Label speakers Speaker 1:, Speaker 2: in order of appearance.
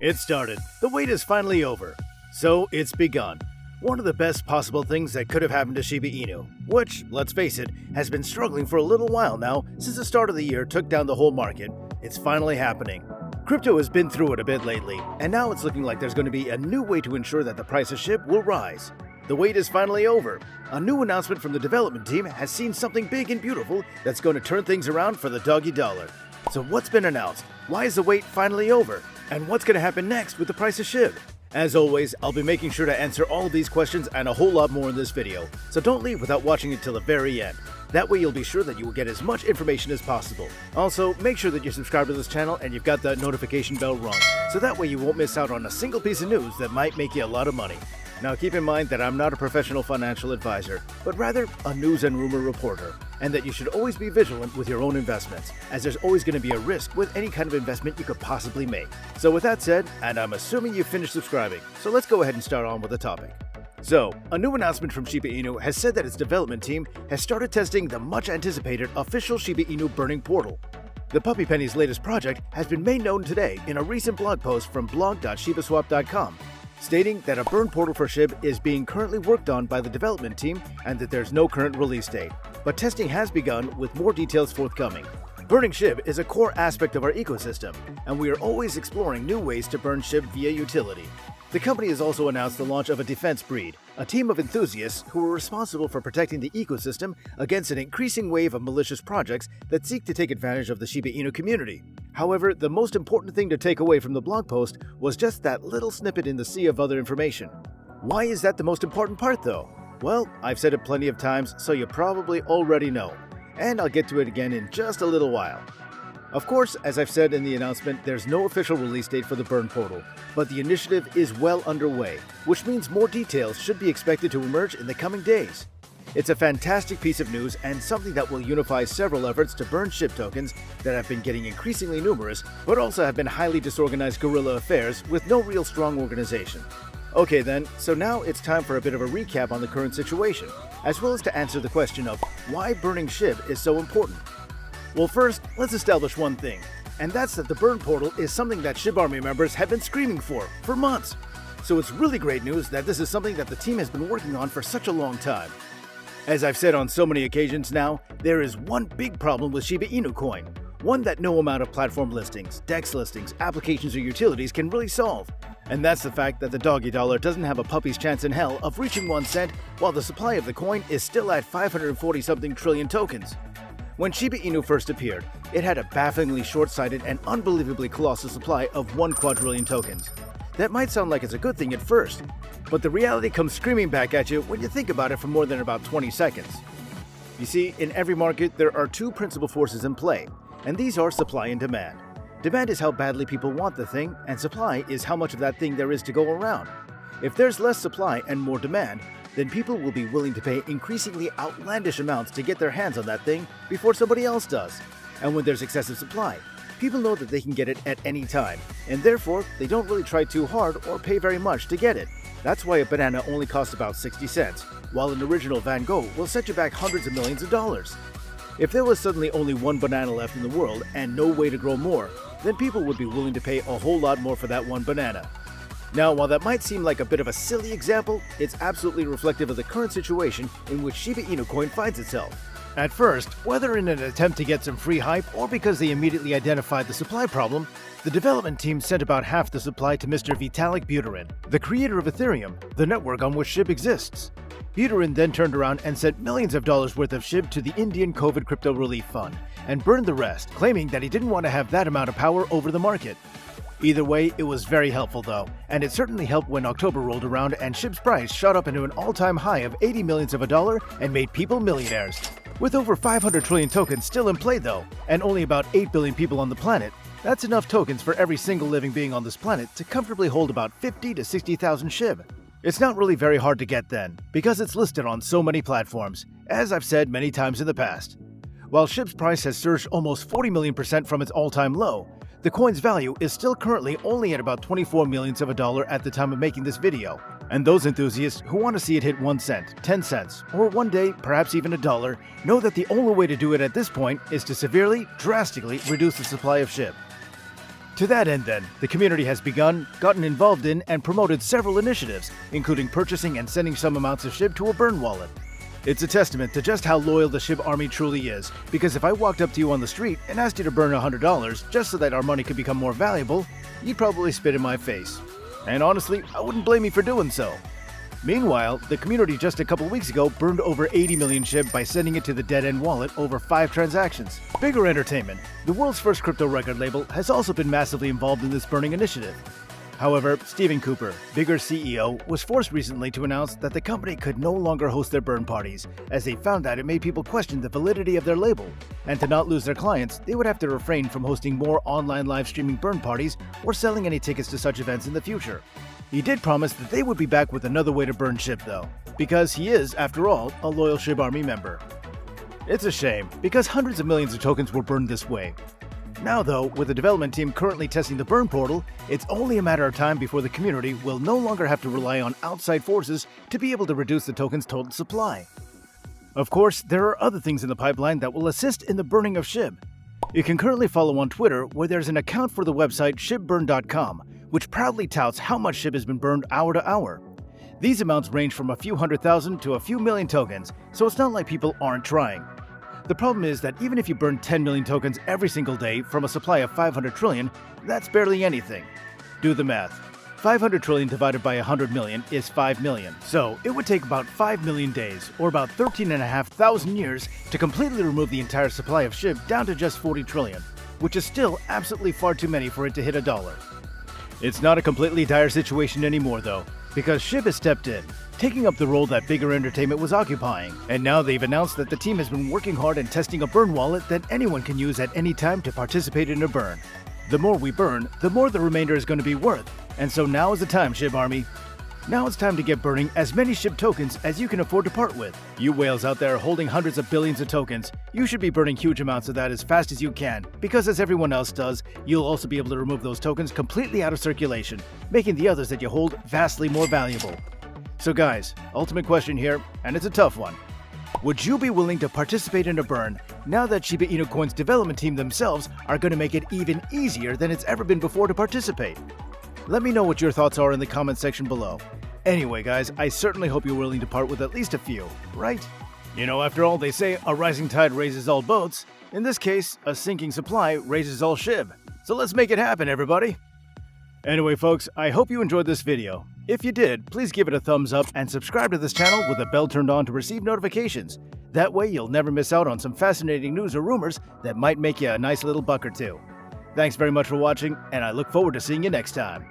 Speaker 1: It started. The wait is finally over. So it's begun. One of the best possible things that could have happened to Shibainu, which, let's face it, has been struggling for a little while now since the start of the year took down the whole market. It's finally happening. Crypto has been through it a bit lately, and now it's looking like there's going to be a new way to ensure that the price of SHIB will rise. The wait is finally over. A new announcement from the development team has seen something big and beautiful that's going to turn things around for the doggy dollar. So what's been announced? Why is the wait finally over? And what's going to happen next with the price of SHIB? As always, I'll be making sure to answer all of these questions and a whole lot more in this video, so don't leave without watching it till the very end. That way you'll be sure that you will get as much information as possible. Also, make sure that you're subscribed to this channel and you've got that notification bell rung, so that way you won't miss out on a single piece of news that might make you a lot of money. Now keep in mind that I'm not a professional financial advisor, but rather a news and rumor reporter, and that you should always be vigilant with your own investments, as there's always going to be a risk with any kind of investment you could possibly make. So with that said, and I'm assuming you've finished subscribing, so let's go ahead and start on with the topic. So, a new announcement from Shibainu has said that its development team has started testing the much-anticipated official Shibainu burning portal. The Puppy Penny's latest project has been made known today in a recent blog post from blog.shibaswap.com, stating that a burn portal for SHIB is being currently worked on by the development team and that there's no current release date, but testing has begun with more details forthcoming. Burning SHIB is a core aspect of our ecosystem, and we are always exploring new ways to burn SHIB via utility. The company has also announced the launch of a defense breed, a team of enthusiasts who are responsible for protecting the ecosystem against an increasing wave of malicious projects that seek to take advantage of the Shibainu community. However, the most important thing to take away from the blog post was just that little snippet in the sea of other information. Why is that the most important part though? Well, I've said it plenty of times, so you probably already know. And I'll get to it again in just a little while. Of course, as I've said in the announcement, there's no official release date for the burn portal, but the initiative is well underway, which means more details should be expected to emerge in the coming days. It's a fantastic piece of news and something that will unify several efforts to burn SHIB tokens that have been getting increasingly numerous, but also have been highly disorganized guerrilla affairs with no real strong organization. Okay then, so now it's time for a bit of a recap on the current situation, as well as to answer the question of why burning SHIB is so important. Well, first, let's establish one thing, and that's that the burn portal is something that SHIB Army members have been screaming for months. So it's really great news that this is something that the team has been working on for such a long time. As I've said on so many occasions now, there is one big problem with Shibainu coin, one that no amount of platform listings, DEX listings, applications or utilities can really solve. And that's the fact that the doggy dollar doesn't have a puppy's chance in hell of reaching 1 cent while the supply of the coin is still at 540-something trillion tokens. When Shibainu first appeared, it had a bafflingly short-sighted and unbelievably colossal supply of 1 quadrillion tokens. That might sound like it's a good thing at first, but the reality comes screaming back at you when you think about it for more than about 20 seconds. You see, in every market there are two principal forces in play, and these are supply and demand. Demand is how badly people want the thing, and supply is how much of that thing there is to go around. If there's less supply and more demand, then people will be willing to pay increasingly outlandish amounts to get their hands on that thing before somebody else does. And when there's excessive supply, people know that they can get it at any time, and therefore they don't really try too hard or pay very much to get it. That's why a banana only costs about 60 cents, while an original Van Gogh will set you back hundreds of millions of dollars. If there was suddenly only 1 banana left in the world and no way to grow more, then people would be willing to pay a whole lot more for that 1 banana. Now, while that might seem like a bit of a silly example, it's absolutely reflective of the current situation in which Shibainu coin finds itself. At first, whether in an attempt to get some free hype or because they immediately identified the supply problem, the development team sent about half the supply to Mr. Vitalik Buterin, the creator of Ethereum, the network on which SHIB exists. Buterin then turned around and sent millions of dollars worth of SHIB to the Indian COVID Crypto Relief Fund and burned the rest, claiming that he didn't want to have that amount of power over the market. Either way, it was very helpful though, and it certainly helped when October rolled around and SHIB's price shot up into an all-time high of 80 millions of a dollar and made people millionaires. With over 500 trillion tokens still in play though, and only about 8 billion people on the planet, that's enough tokens for every single living being on this planet to comfortably hold about 50 to 60,000 SHIB. It's not really very hard to get then, because it's listed on so many platforms, as I've said many times in the past. While SHIB's price has surged almost 40 million% from its all-time low, the coin's value is still currently only at about 24 millions of a dollar at the time of making this video, and those enthusiasts who want to see it hit 1 cent, 10 cents, or one day perhaps even $1 know that the only way to do it at this point is to severely, drastically reduce the supply of SHIB. To that end then, the community has gotten involved in, and promoted several initiatives, including purchasing and sending some amounts of SHIB to a burn wallet. It's a testament to just how loyal the SHIB army truly is, because if I walked up to you on the street and asked you to burn $100 just so that our money could become more valuable, you'd probably spit in my face. And honestly, I wouldn't blame you for doing so. Meanwhile, the community just a couple weeks ago burned over 80 million SHIB by sending it to the dead-end wallet over 5 transactions. Bigger Entertainment, the world's first crypto record label, has also been massively involved in this burning initiative. However, Stephen Cooper, Bigger's CEO, was forced recently to announce that the company could no longer host their burn parties, as they found that it made people question the validity of their label. And to not lose their clients, they would have to refrain from hosting more online live streaming burn parties or selling any tickets to such events in the future. He did promise that they would be back with another way to burn SHIB though, because he is, after all, a loyal SHIB army member. It's a shame, because hundreds of millions of tokens were burned this way. Now though, with the development team currently testing the burn portal, it's only a matter of time before the community will no longer have to rely on outside forces to be able to reduce the token's total supply. Of course, there are other things in the pipeline that will assist in the burning of SHIB. You can currently follow on Twitter, where there's an account for the website shibburn.com, which proudly touts how much SHIB has been burned hour to hour. These amounts range from a few 100,000 to a few million tokens, so it's not like people aren't trying. The problem is that even if you burn 10 million tokens every single day from a supply of 500 trillion, that's barely anything. Do the math. 500 trillion divided by 100 million is 5 million, so it would take about 5 million days, or about 13,500 years, to completely remove the entire supply of SHIB down to just 40 trillion, which is still absolutely far too many for it to hit $1. It's not a completely dire situation anymore though, because SHIB has stepped in, taking up the role that Bigger Entertainment was occupying, and now they've announced that the team has been working hard and testing a burn wallet that anyone can use at any time to participate in a burn. The more we burn, the more the remainder is going to be worth, and so now is the time, SHIB Army. Now it's time to get burning as many SHIB tokens as you can afford to part with. You whales out there holding hundreds of billions of tokens, you should be burning huge amounts of that as fast as you can, because as everyone else does, you'll also be able to remove those tokens completely out of circulation, making the others that you hold vastly more valuable. So guys, ultimate question here, and it's a tough one. Would you be willing to participate in a burn now that Shiba Inu Coin's development team themselves are going to make it even easier than it's ever been before to participate? Let me know what your thoughts are in the comment section below. Anyway guys, I certainly hope you're willing to part with at least a few, right? You know, after all, they say a rising tide raises all boats. In this case, a sinking supply raises all SHIB. So let's make it happen, everybody! Anyway folks, I hope you enjoyed this video. If you did, please give it a thumbs up and subscribe to this channel with the bell turned on to receive notifications. That way you'll never miss out on some fascinating news or rumors that might make you a nice little buck or two. Thanks very much for watching, and I look forward to seeing you next time.